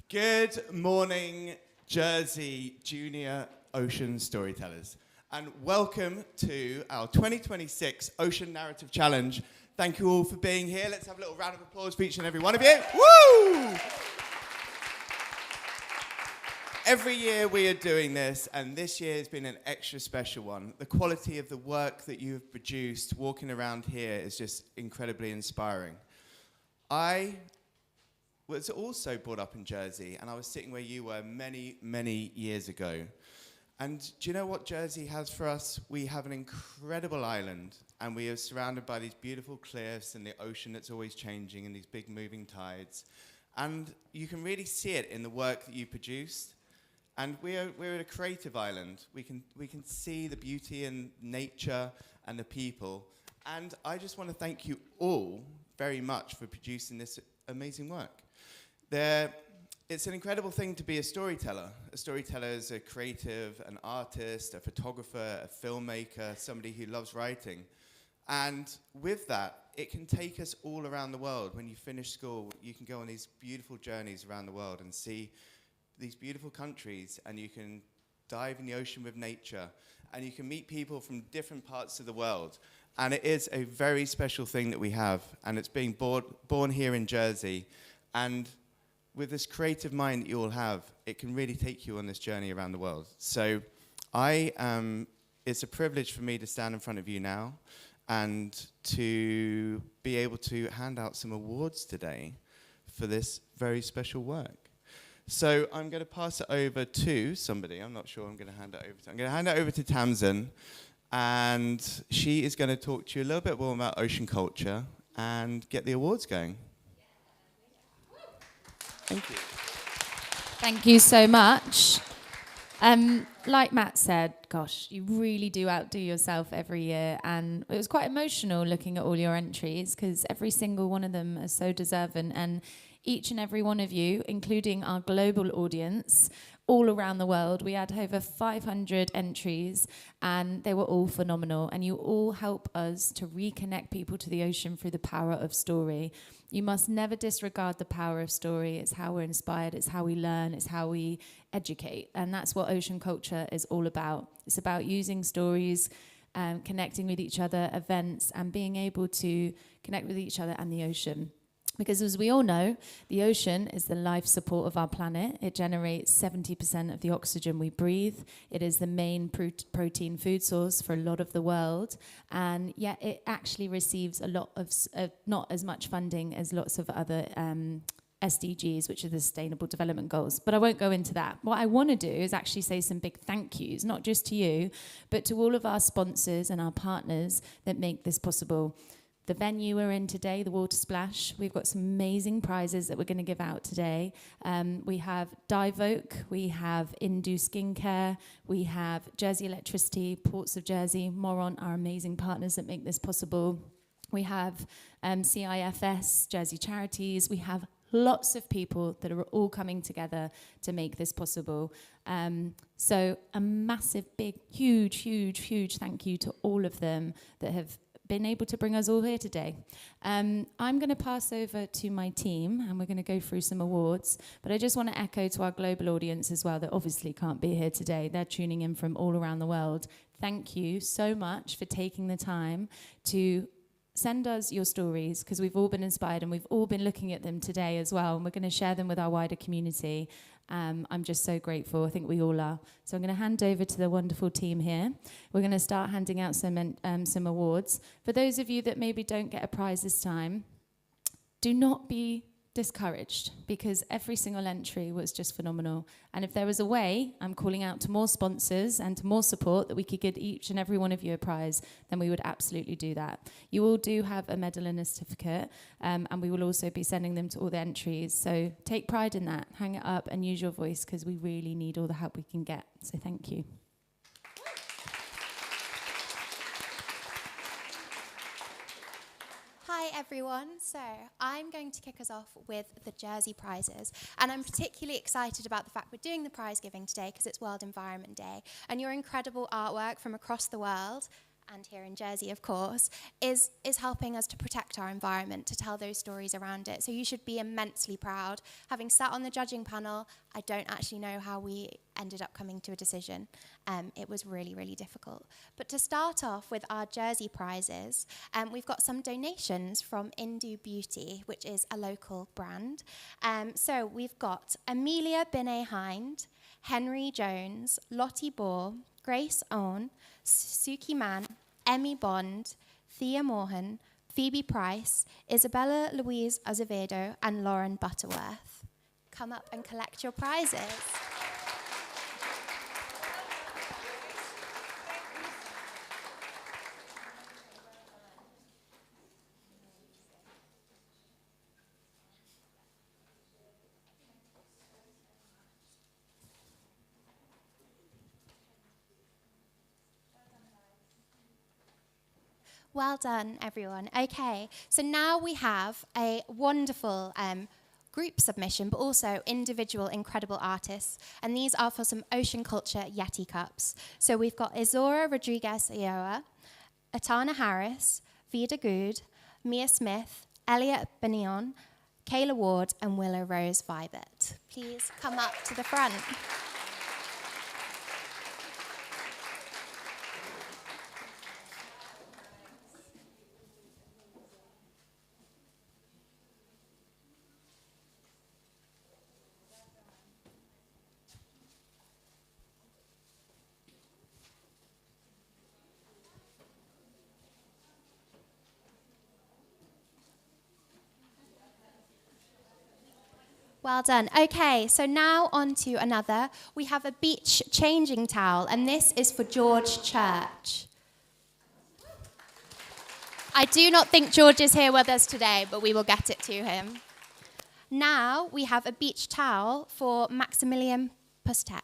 Good morning, Jersey Junior Ocean Storytellers, and welcome to our 2026 Ocean Narrative Challenge. Thank you all for being here. Let's have a little round of applause for each and every one of you. Woo! Every year we are doing this, and this year has been an extra special one. The quality of the work that you have produced walking around here is just incredibly inspiring. I was also brought up in Jersey, and I was sitting where you were many, many years ago. And do you know what Jersey has for us? We have an incredible island, and we are surrounded by these beautiful cliffs and the ocean that's always changing and these big moving tides. And you can really see it in the work that you produced. And we're a creative island. We can see the beauty in nature and the people. And I just want to thank you all very much for producing this amazing work. It's an incredible thing to be a storyteller. A storyteller is a creative, an artist, a photographer, a filmmaker, somebody who loves writing. And with that, it can take us all around the world. When you finish school, you can go on these beautiful journeys around the world and see these beautiful countries, and you can dive in the ocean with nature, and you can meet people from different parts of the world. And it is a very special thing that we have, and it's being born here in Jersey. And with this creative mind that you all have, it can really take you on this journey around the world. So it's a privilege for me to stand in front of you now and to be able to hand out some awards today for this very special work. So I'm going to pass it over to somebody. I'm not sure I'm going to hand it over to. I'm going to hand it over to Tamsin, and she is going to talk to you a little bit more about ocean culture and get the awards going. Thank you. Thank you so much. Like Matt said, gosh, you really do outdo yourself every year, and it was quite emotional looking at all your entries because every single one of them is so deserving, and each and every one of you, including our global audience, all around the world. We had over 500 entries, and they were all phenomenal. And you all help us to reconnect people to the ocean through the power of story. You must never disregard the power of story. It's how we're inspired. It's how we learn. It's how we educate. And that's what ocean culture is all about. It's about using stories, connecting with each other, events, and being able to connect with each other and the ocean. Because as we all know, the ocean is the life support of our planet. It generates 70% of the oxygen we breathe. It is the main protein food source for a lot of the world. And yet it actually receives a lot of, not as much funding as lots of other SDGs, which are the Sustainable Development Goals. But I won't go into that. What I want to do is actually say some big thank yous, not just to you, but to all of our sponsors and our partners that make this possible. The venue we're in today, the Water Splash, we've got some amazing prizes that we're going to give out today. We have Divoke, we have Indu Skincare, we have Jersey Electricity, Ports of Jersey, Moron, our amazing partners that make this possible. We have CIFS, Jersey Charities. We have lots of people that are all coming together to make this possible. So a massive, big, huge thank you to all of them that have been able to bring us all here today. I'm going to pass over to my team, and we're going to go through some awards. But I just want to echo to our global audience as well that obviously can't be here today. They're tuning in from all around the world. Thank you so much for taking the time to send us your stories, because we've all been inspired and we've all been looking at them today as well, and we're going to share them with our wider community. I'm just so grateful. I think we all are. So I'm going to hand over to the wonderful team here. We're going to start handing out some awards. For those of you that maybe don't get a prize this time, do not be discouraged, because every single entry was just phenomenal. And if there was a way, I'm calling out to more sponsors and to more support that we could give each and every one of you a prize, then we would absolutely do that. You all do have a medal and a certificate, and we will also be sending them to all the entries. So take pride in that, hang it up and use your voice, because we really need all the help we can get. So thank you. Hi everyone, so I'm going to kick us off with the Jersey Prizes, and I'm particularly excited about the fact we're doing the prize giving today because it's World Environment Day, and your incredible artwork from across the world and here in Jersey, of course, is helping us to protect our environment, to tell those stories around it. So you should be immensely proud. Having sat on the judging panel, I don't actually know how we ended up coming to a decision. It was really, really difficult. But to start off with our Jersey prizes, we've got some donations from Indu Beauty, which is a local brand. So we've got Amelia Binet-Hind, Henry Jones, Lottie Bohr, Grace Owen, Suki Mann, Emmy Bond, Thea Morhan, Phoebe Price, Isabella Louise Azevedo, and Lauren Butterworth. Come up and collect your prizes. Well done, everyone. Okay, so now we have a wonderful group submission, but also individual incredible artists. And these are for some Ocean Culture Yeti Cups. So we've got Izora Rodriguez-Iowa, Atana Harris, Vida Good, Mia Smith, Elliot Benion, Kayla Ward, and Willow Rose Vibert. Please come up to the front. Well done. Okay, so now on to another. We have a beach changing towel, and this is for George Church. I do not think George is here with us today, but we will get it to him. Now we have a beach towel for Maximilian Pustek.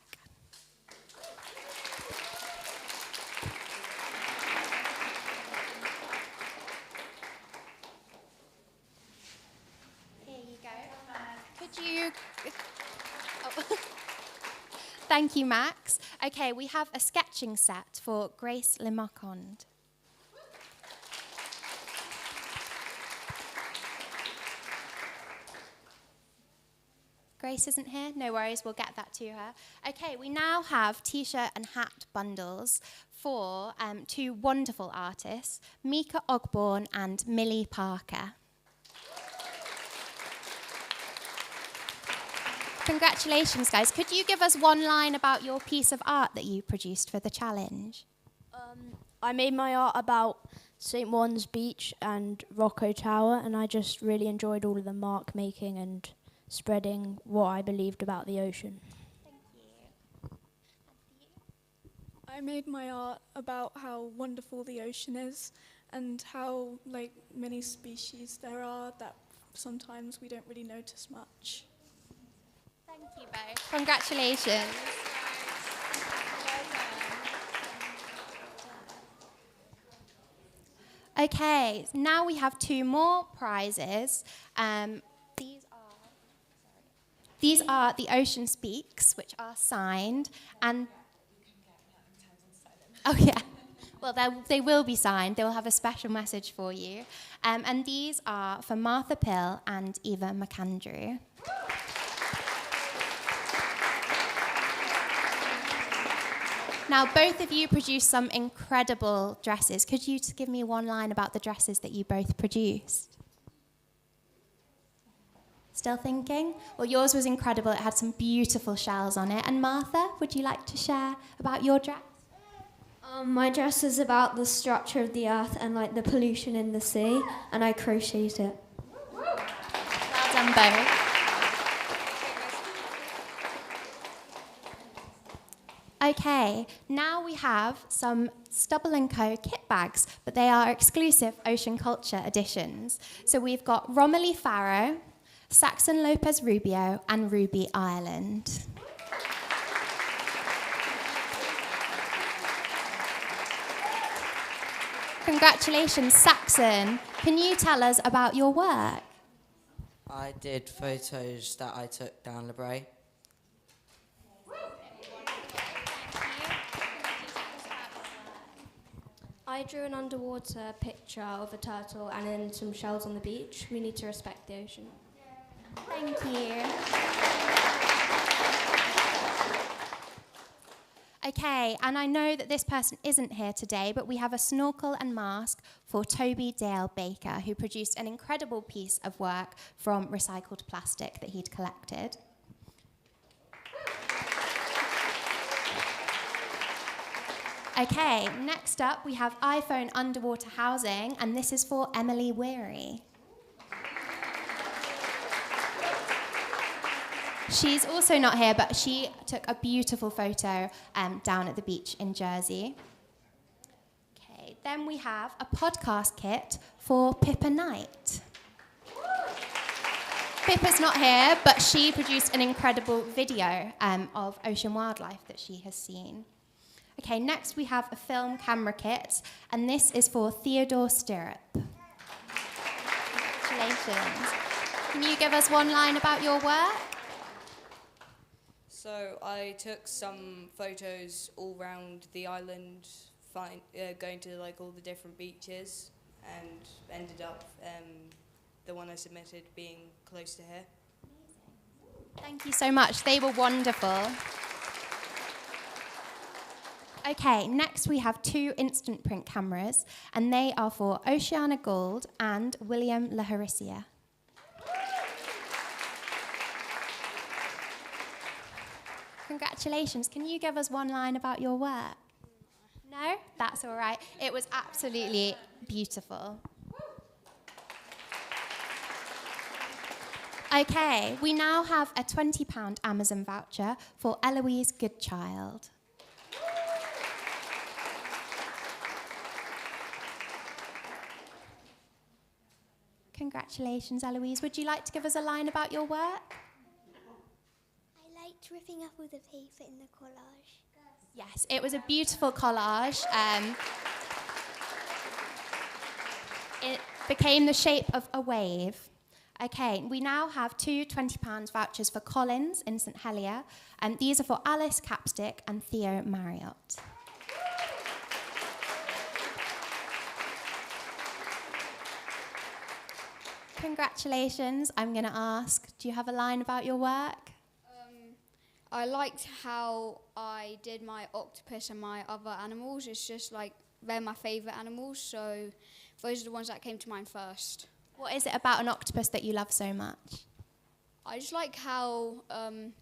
Thank you, Max. Okay, we have a sketching set for Grace Lemarconde. Grace isn't here? No worries, we'll get that to her. Okay, we now have t-shirt and hat bundles for two wonderful artists, Mika Ogborn and Millie Parker. Congratulations, guys. Could you give us one line about your piece of art that you produced for the challenge? I made my art about St. Juan's Beach and Rocco Tower, and I just really enjoyed all of the mark making and spreading what I believed about the ocean. Thank you. I made my art about how wonderful the ocean is and how many species there are that sometimes we don't really notice much. Thank you both. Congratulations. Okay, now we have two more prizes. These are the Ocean Speaks, which are signed, and oh yeah, well they will be signed. They will have a special message for you, and these are for Martha Pill and Eva McAndrew. Now, both of you produced some incredible dresses. Could you just give me one line about the dresses that you both produced? Still thinking? Well, yours was incredible. It had some beautiful shells on it. And Martha, would you like to share about your dress? My dress is about the structure of the earth and the pollution in the sea, and I crocheted it. Well done, both. Okay, now we have some Stubble & Co. kit bags, but they are exclusive Ocean Culture editions. So we've got Romilly Farrow, Saxon Lopez Rubio, and Ruby Ireland. Congratulations, Saxon. Can you tell us about your work? I did photos that I took down La Brea. I drew an underwater picture of a turtle and then some shells on the beach. We need to respect the ocean. Thank you. Okay, and I know that this person isn't here today, but we have a snorkel and mask for Toby Dale Baker, who produced an incredible piece of work from recycled plastic that he'd collected. Okay, next up we have iPhone underwater housing, and this is for Emily Weary. She's also not here, but she took a beautiful photo down at the beach in Jersey. Okay, then we have a podcast kit for Pippa Knight. Pippa's not here, but she produced an incredible video of ocean wildlife that she has seen. Okay, next we have a film camera kit, and this is for Theodore Stirrup. Congratulations. Can you give us one line about your work? So I took some photos all around the island, going to like all the different beaches, and ended up the one I submitted being close to here. Thank you so much. They were wonderful. Okay, next we have 2 instant print cameras, and they are for Oceana Gould and William Laharicia. Congratulations. Can you give us one line about your work? No? That's all right. It was absolutely beautiful. Okay, we now have a £20 Amazon voucher for Eloise Goodchild. Congratulations, Eloise. Would you like to give us a line about your work? I liked ripping up all the paper in the collage. Yes, it was a beautiful collage. It became the shape of a wave. Okay, we now have 2 £20 vouchers for Collins in St Helier, and these are for Alice Capstick and Theo Marriott. Congratulations. I'm going to ask, do you have a line about your work? I liked how I did my octopus and my other animals. It's just like they're my favourite animals, so those are the ones that came to mind first. What is it about an octopus that you love so much? I just like how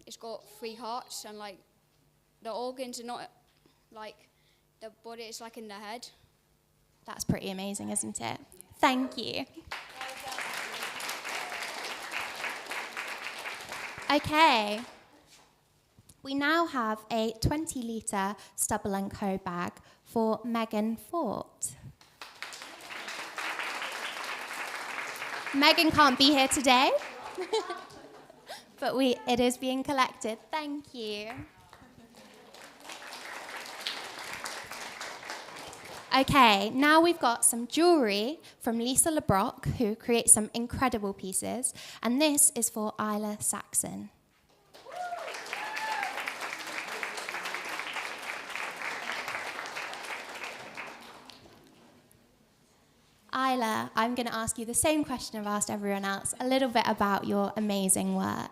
it's got 3 hearts and like the organs are not like the body, it's like in the head. That's pretty amazing, isn't it? Thank you. Okay. We now have a 20-litre Stubble & Co. bag for Megan Fort. Megan can't be here today, but it is being collected. Thank you. Okay, now we've got some jewellery from Lisa LeBrock, who creates some incredible pieces, and this is for Isla Saxon. Isla, I'm going to ask you the same question I've asked everyone else, a little bit about your amazing work.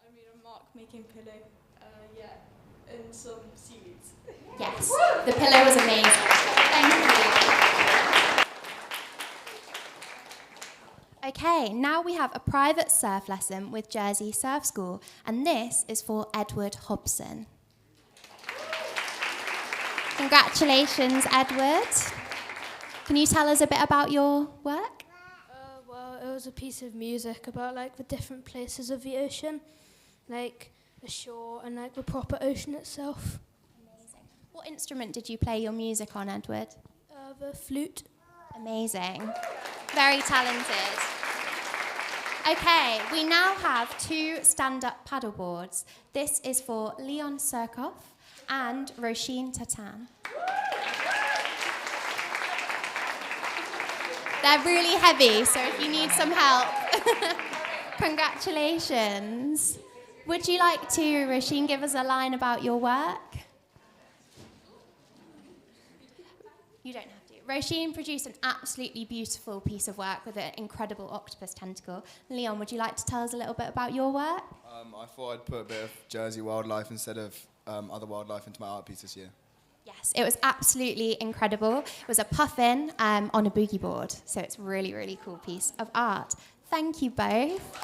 I made a mark making pillow, and some seaweeds. Yes, the pillow was amazing. Thank you. Okay, now we have a private surf lesson with Jersey Surf School, and this is for Edward Hobson. Congratulations, Edward. Can you tell us a bit about your work? Well, it was a piece of music about like the different places of the ocean, like the shore and like the proper ocean itself. Amazing. What instrument did you play your music on, Edward? The flute. Amazing. Very talented. Okay, we now have 2 stand-up paddleboards. This is for Leon Surkoff and Roisin Tatan. They're really heavy, so if you need some help, congratulations. Would you like to, Roisin, give us a line about your work? You don't have to. Roisin produced an absolutely beautiful piece of work with an incredible octopus tentacle. Leon, would you like to tell us a little bit about your work? I thought I'd put a bit of Jersey wildlife instead of other wildlife into my art piece this year. Yes, it was absolutely incredible. It was a puffin on a boogie board, so it's a really, really cool piece of art. Thank you both.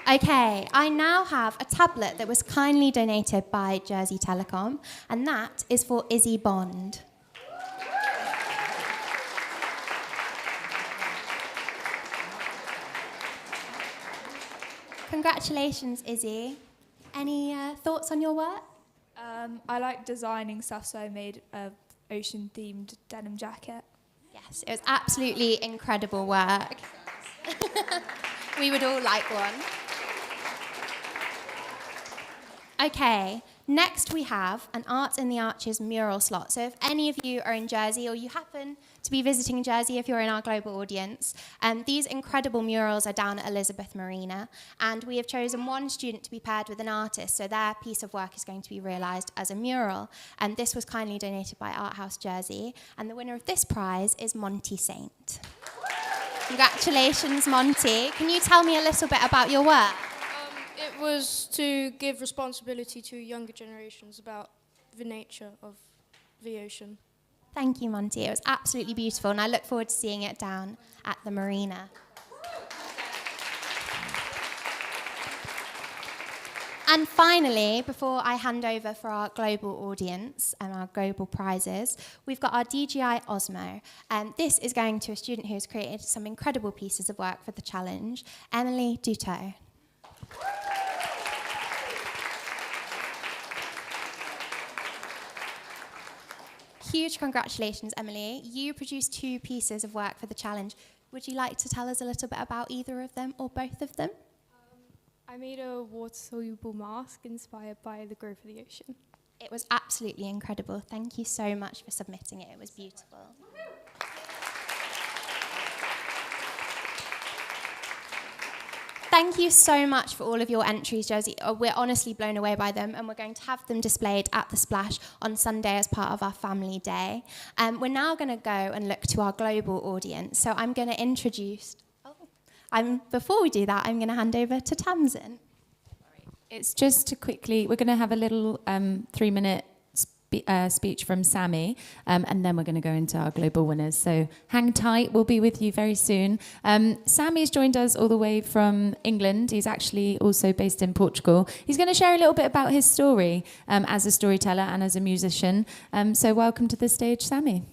Okay, I now have a tablet that was kindly donated by Jersey Telecom, and that is for Izzy Bond. Congratulations, Izzy. Any thoughts on your work? I like designing stuff, so I made a ocean-themed denim jacket. Yes, it was absolutely incredible work. We would all like one. Okay, next we have an Art in the Arches mural slot. So if any of you are in Jersey or you happen to be visiting Jersey if you're in our global audience, these incredible murals are down at Elizabeth Marina, and we have chosen one student to be paired with an artist, so their piece of work is going to be realised as a mural. And this was kindly donated by Art House Jersey, and the winner of this prize is Monty Saint. Congratulations, Monty. Can you tell me a little bit about your work? It was to give responsibility to younger generations about the nature of the ocean. Thank you, Monty. It was absolutely beautiful, and I look forward to seeing it down at the marina. And finally, before I hand over for our global audience and our global prizes, we've got our DGI Osmo. This is going to a student who has created some incredible pieces of work for the challenge, Emily Duteau. Huge congratulations, Emily. You produced 2 pieces of work for the challenge. Would you like to tell us a little bit about either of them or both of them? I made a water-soluble mask inspired by the growth of the ocean. It was absolutely incredible. Thank you so much for submitting it. It was beautiful. Thank you so much for all of your entries, Jersey. We're honestly blown away by them, and we're going to have them displayed at the Splash on Sunday as part of our family day. We're now going to go and look to our global audience. So I'm going to introduce... before we do that, I'm going to hand over to Tamsin. It's just to quickly... We're going to have a little 3-minute speech from Sammy, and then we're going to go into our global winners. So hang tight, we'll be with you very soon. Sammy's joined us all the way from England. He's actually also based in Portugal. He's going to share a little bit about his story as a storyteller and as a musician. So welcome to the stage, Sammy.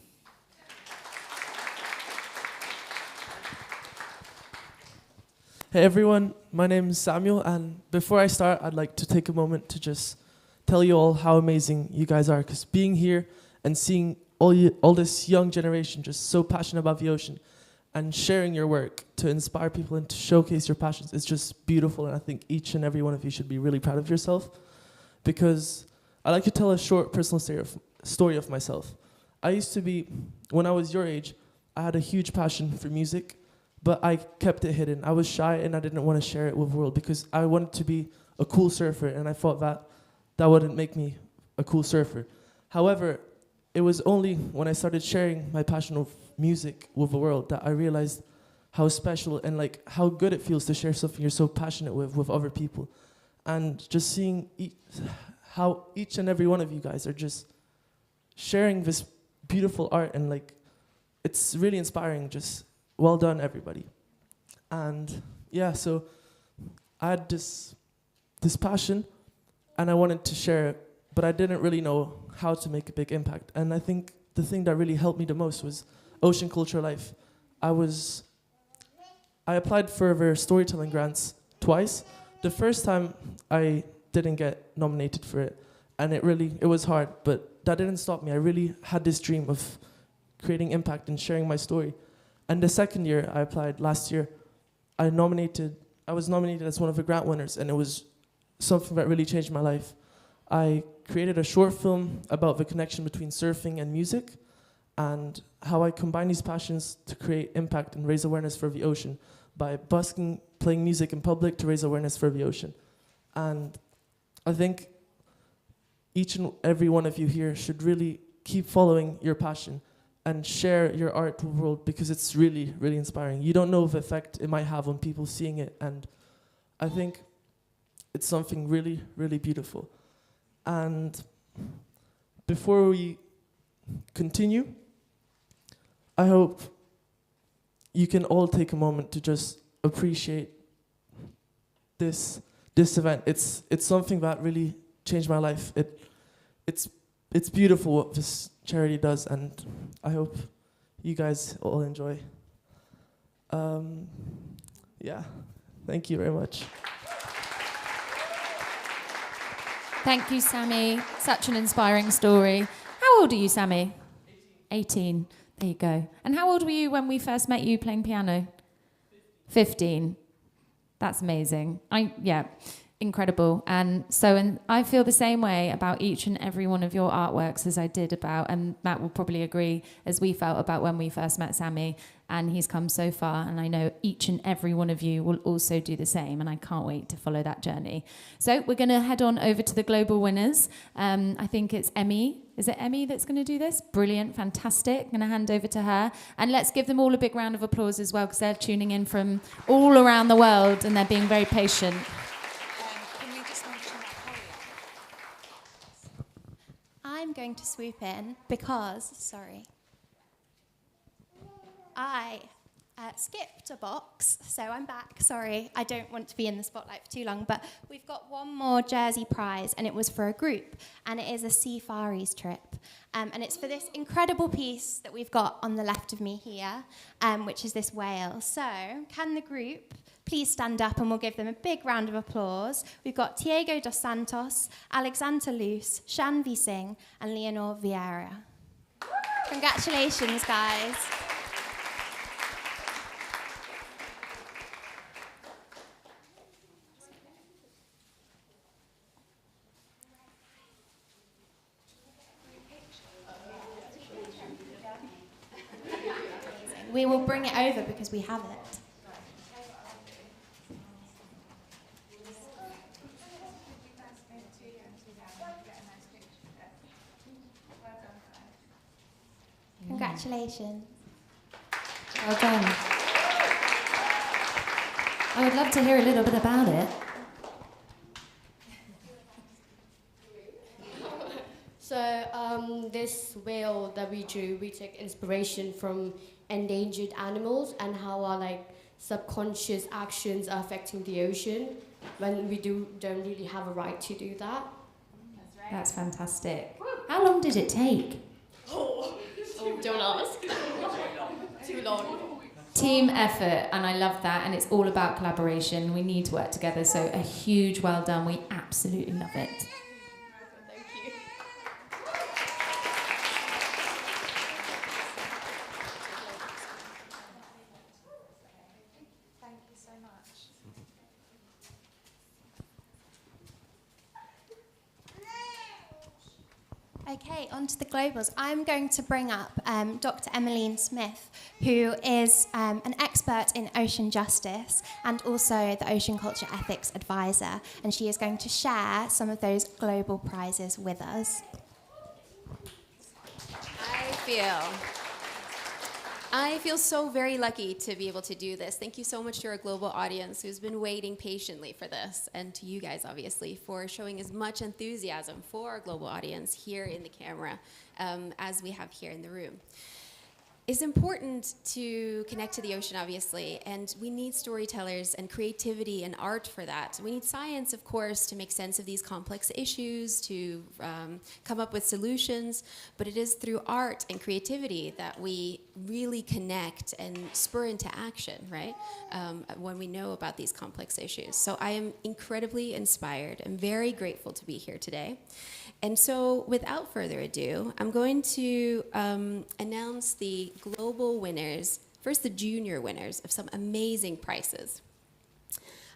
Hey everyone, my name is Samuel, and before I start, I'd like to take a moment to just tell you all how amazing you guys are, because being here and seeing all this young generation just so passionate about the ocean and sharing your work to inspire people and to showcase your passions is just beautiful, and I think each and every one of you should be really proud of yourself, because I like to tell a short personal story of myself. I used to be, when I was your age, I had a huge passion for music, but I kept it hidden. I was shy and I didn't want to share it with the world because I wanted to be a cool surfer, and I thought that wouldn't make me a cool surfer. However, it was only when I started sharing my passion of music with the world that I realized how special and like how good it feels to share something you're so passionate with other people. And just seeing how each and every one of you guys are just sharing this beautiful art, and like it's really inspiring. Just well done, everybody. And yeah, so I had this passion, and I wanted to share it, but I didn't really know how to make a big impact. And I think the thing that really helped me the most was Ocean Culture Life. I applied for their storytelling grants twice. The first time I didn't get nominated for it, and it was hard, but that didn't stop me. I really had this dream of creating impact and sharing my story. And the second year I applied, last year, I was nominated as one of the grant winners, and it was something that really changed my life. I created a short film about the connection between surfing and music, and how I combine these passions to create impact and raise awareness for the ocean by busking, playing music in public to raise awareness for the ocean. And I think each and every one of you here should really keep following your passion and share your art to the world, because it's really, really inspiring. You don't know the effect it might have on people seeing it, and I think it's something really, really beautiful. And before we continue, I hope you can all take a moment to just appreciate this event. It's something that really changed my life. It's beautiful what this charity does, and I hope you guys all enjoy. Yeah, thank you very much. Thank you, Sammy. Such an inspiring story. How old are you, Sammy? 18. There you go. And how old were you when we first met you playing piano? 15. That's amazing. Incredible. And I feel the same way about each and every one of your artworks as I did about, and Matt will probably agree, as we felt about when we first met Sammy, and he's come so far, and I know each and every one of you will also do the same, and I can't wait to follow that journey. So we're going to head on over to the global winners. I think it's Emmy. Is it Emmy that's going to do this? Brilliant, fantastic. I'm going to hand over to her. And let's give them all a big round of applause as well, because they're tuning in from all around the world, and they're being very patient. I'm going to swoop in because, I skipped a box, so I'm back. Sorry, I don't want to be in the spotlight for too long, but we've got one more Jersey prize, and it was for a group, and it is a Seafaries trip. And it's for this incredible piece that we've got on the left of me here, which is this whale. So, can the group please stand up, and we'll give them a big round of applause. We've got Diego dos Santos, Alexander Luce, Shanvi Singh, and Leonor Vieira. Congratulations, guys. We will bring it over because we have it. Congratulations. Well done. I would love to hear a little bit about it. So this whale that we drew, we took inspiration from endangered animals and how our subconscious actions are affecting the ocean when we don't really have a right to do that. That's fantastic. How long did it take? Oh, don't ask. Too long. Team effort, and I love that, and it's all about collaboration. We need to work together, so a huge well done. We absolutely love it. Thank you. Thank you so much. Okay, on to the globals. I'm going to bring up Dr. Emmeline Smith, who is an expert in ocean justice and also the Ocean Culture Ethics Advisor, and she is going to share some of those global prizes with us. I feel so very lucky to be able to do this. Thank you so much to our global audience who's been waiting patiently for this, and to you guys, obviously, for showing as much enthusiasm for our global audience here in the camera as we have here in the room. It's important to connect to the ocean, obviously, and we need storytellers and creativity and art for that. We need science, of course, to make sense of these complex issues, to come up with solutions, but it is through art and creativity that we really connect and spur into action, right, when we know about these complex issues. So I am incredibly inspired. I'm very grateful to be here today. And so, without further ado, I'm going to announce the global winners, first the junior winners of some amazing prizes.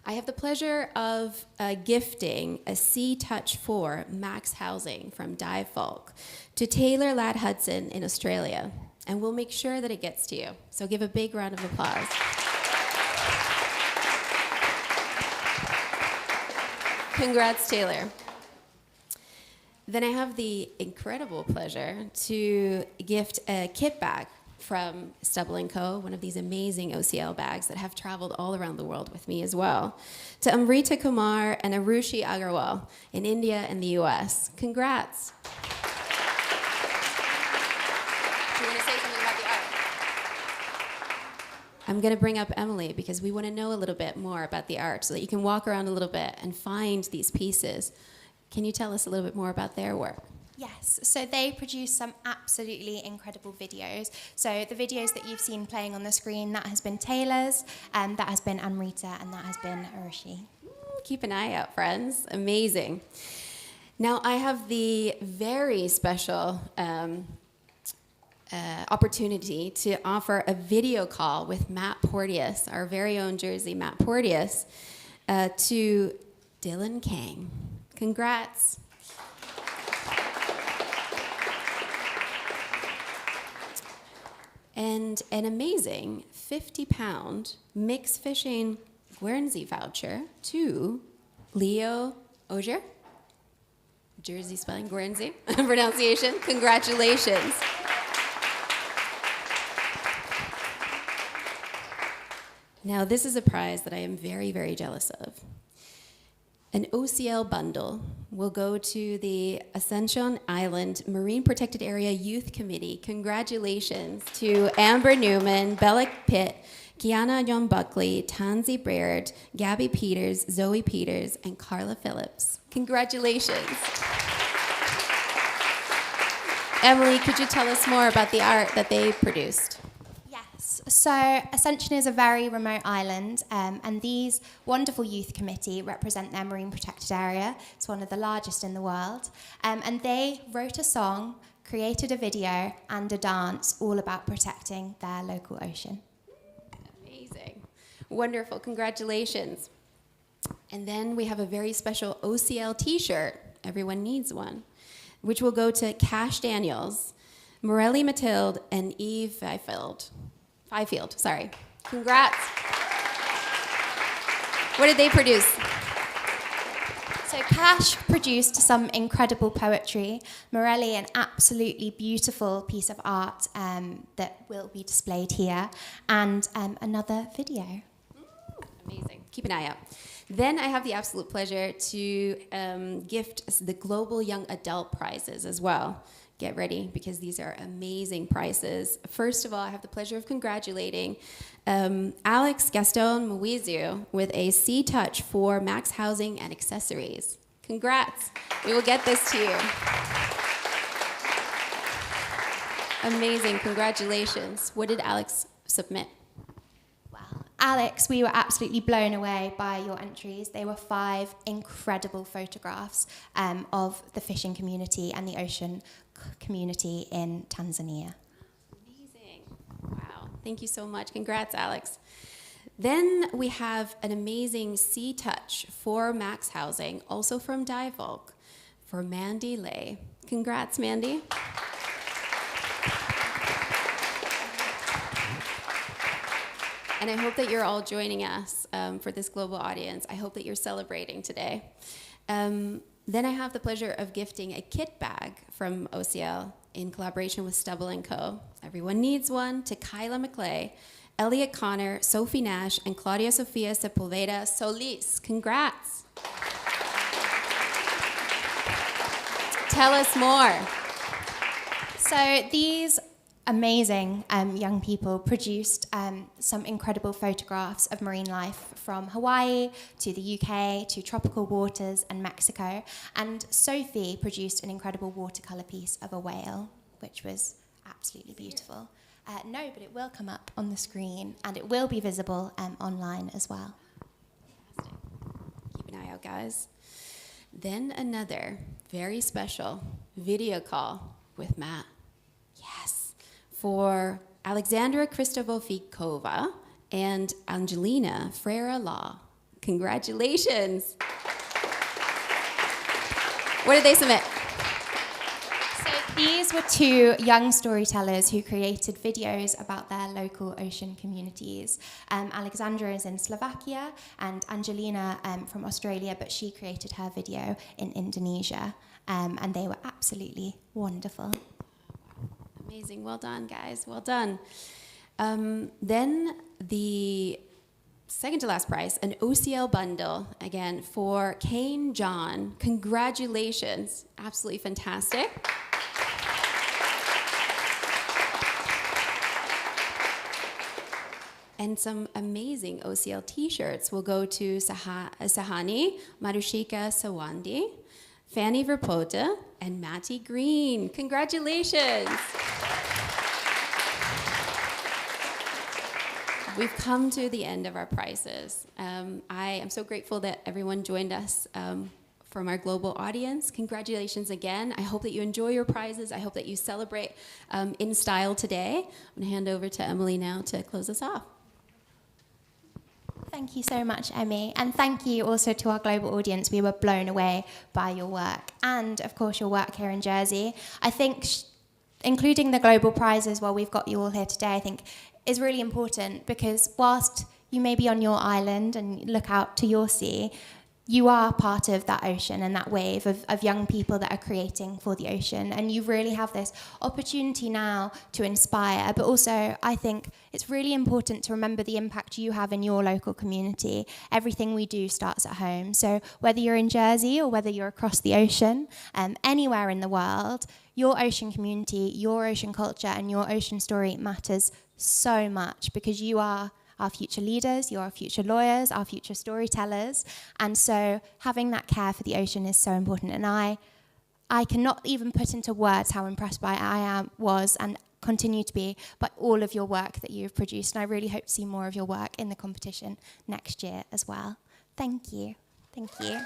I have the pleasure of gifting a Sea Touch 4 Max Housing from Di Falk to Taylor Ladd Hudson in Australia, and we'll make sure that it gets to you. So give a big round of applause. Congrats, Taylor. Then I have the incredible pleasure to gift a kit bag from Stubble & Co., one of these amazing OCL bags that have traveled all around the world with me as well, to Amrita Kumar and Arushi Agarwal in India and the US. Congrats. Do you want to say something about the art? I'm going to bring up Emily because we want to know a little bit more about the art so that you can walk around a little bit and find these pieces. Can you tell us a little bit more about their work? Yes, so they produce some absolutely incredible videos. So the videos that you've seen playing on the screen, that has been Taylor's, that has been Amrita, and that has been Arushi. Keep an eye out, friends. Amazing. Now I have the very special opportunity to offer a video call with Matt Porteous, our very own Jersey Matt Porteous, to Dylan Kang. Congrats. And an amazing 50-pound mixed fishing Guernsey voucher to Leo Ogier. Jersey spelling, Guernsey pronunciation. Congratulations. Now, this is a prize that I am very, very jealous of. An OCL bundle will go to the Ascension Island Marine Protected Area Youth Committee. Congratulations to Amber Newman, Bella Pitt, Kiana Young Buckley, Tansy Baird, Gabby Peters, Zoe Peters, and Carla Phillips. Congratulations. Emily, could you tell us more about the art that they produced? So Ascension is a very remote island, and these wonderful youth committee represent their marine protected area. It's one of the largest in the world. And they wrote a song, created a video, and a dance all about protecting their local ocean. Amazing. Wonderful. Congratulations. And then we have a very special OCL t-shirt. Everyone needs one, which will go to Cash Daniels, Morelli Mathilde, and Eve Fifield, sorry. Congrats. What did they produce? So Cash produced some incredible poetry. Morelli, an absolutely beautiful piece of art that will be displayed here, and another video. Amazing. Keep an eye out. Then I have the absolute pleasure to gift the Global Young Adult Prizes as well. Get ready, because these are amazing prizes. First of all, I have the pleasure of congratulating Alex Gaston Muizio with a C-Touch for Max Housing and Accessories. Congrats. We will get this to you. Amazing. Congratulations. What did Alex submit? Alex, we were absolutely blown away by your entries. They were 5 incredible photographs of the fishing community and the ocean community in Tanzania. Amazing. Wow. Thank you so much. Congrats, Alex. Then we have an amazing C-Touch for Max Housing, also from Divolk, for Mandy Lay. Congrats, Mandy. And I hope that you're all joining us for this global audience. I hope that you're celebrating today. Then I have the pleasure of gifting a kit bag from OCL in collaboration with Stubble & Co. Everyone needs one, to Kyla McClay, Elliot Connor, Sophie Nash, and Claudia Sofia Sepulveda Solis. Congrats. Tell us more. So these amazing young people produced some incredible photographs of marine life from Hawaii to the UK to tropical waters and Mexico. And Sophie produced an incredible watercolour piece of a whale, which was absolutely beautiful. No, but it will come up on the screen, and it will be visible online as well. Fantastic. Keep an eye out, guys. Then another very special video call with Matt. Yes. For Alexandra Kristovofikova and Angelina Freire Law. Congratulations. What did they submit? So These were two young storytellers who created videos about their local ocean communities. Alexandra is in Slovakia and Angelina from Australia, but she created her video in Indonesia. And they were absolutely wonderful. Amazing. Well done, guys. Well done. Then the second to last prize, an OCL bundle, again, for Kane John. Congratulations. Absolutely fantastic. And some amazing OCL t-shirts will go to Sahani, Marushika Sawandi, Fanny Verpota, and Matty Green. Congratulations. We've come to the end of our prizes. I am so grateful that everyone joined us from our global audience. Congratulations again. I hope that you enjoy your prizes. I hope that you celebrate in style today. I'm gonna hand over to Emily now to close us off. Thank you so much, Emmy. And thank you also to our global audience. We were blown away by your work and, of course, your work here in Jersey. I think including the global prizes while we've got you all here today, I think is really important because whilst you may be on your island and look out to your sea, you are part of that ocean and that wave of young people that are creating for the ocean. And you really have this opportunity now to inspire. But also, I think it's really important to remember the impact you have in your local community. Everything we do starts at home. So whether you're in Jersey or whether you're across the ocean, anywhere in the world, your ocean community, your ocean culture, and your ocean story matters so much because you are our future leaders, you're our future lawyers, our future storytellers. And so having that care for the ocean is so important. And I cannot even put into words how impressed by was and continue to be by all of your work that you've produced. And I really hope to see more of your work in the competition next year as well. Thank you. Thank you.